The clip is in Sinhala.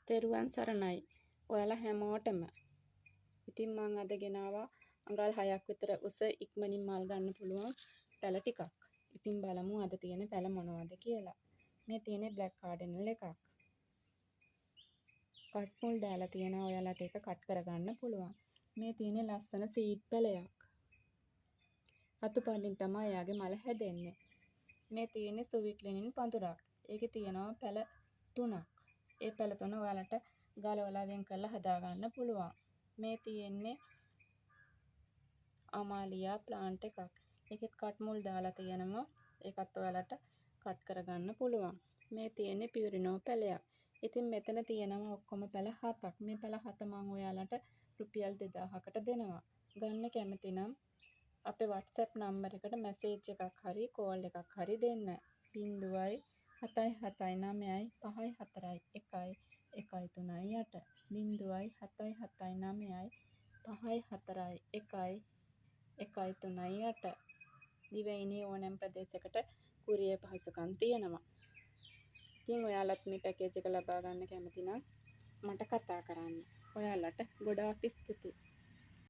තෙරුවන් සරණයි. ඔයාලා හැමෝටම. ඉතින් මම අද ගෙනාවා අඟල් 6ක් විතර උස ඉක්මනින් මල් ගන්න පුළුවන් පැල ටිකක්. ඉතින් බලමු අද තියෙන පැල මොනවද කියලා. මේ තියෙන්නේ බ්ලැක් කාඩිනල් එකක්. කට් මුල් දාලා තියෙනවා ඔයාලට ඒක කට් කරගන්න පුළුවන්. මේ තියෙන්නේ ලස්සන සීඩ් පැලයක්. අතු පල්ලින් තමයි එයාගේ මල හැදෙන්නේ. මේ තියෙන්නේ ස්විට් ලිනින් පඳුරක්. ඒකේ තියෙනවා පැල 3ක්. ඒ පැල 3 ඔයාලට ගලවලා වෙන් කරලා හදා ගන්න පුළුවන්. මේ තියෙන්නේ අමාලියා ප්ලාන්ට් එකක්. ඒකෙත් කට් මුල් දාලා තියෙනවා. ඒකත් ඔයාලට කට් කරගන්න පුළුවන්. මේ තියෙන්නේ පියුරිනෝ පැලයක්. ඉතින් මෙතන තියෙනවා ඔක්කොම පැල 7ක්. මේ පැල 7 මම ඔයාලට රුපියල් 2000කට දෙනවා. ගන්න කැමති නම් අපේ WhatsApp නම්බර් එකට මැසේජ් එකක් හරි කෝල් එකක් හරි දෙන්න. 0779554 1 1 0779554 දිවයිනේ ඕනෑම ප්‍රදේශයකට කුරියර් පහසුකම් තියෙනවා. ඉතින් ඔයාලත් මේ පැකේජ් එක ලබා ගන්න කැමති නම් මට කතා කරන්න. ඔයාලට ගොඩාක් ස්තුතියි.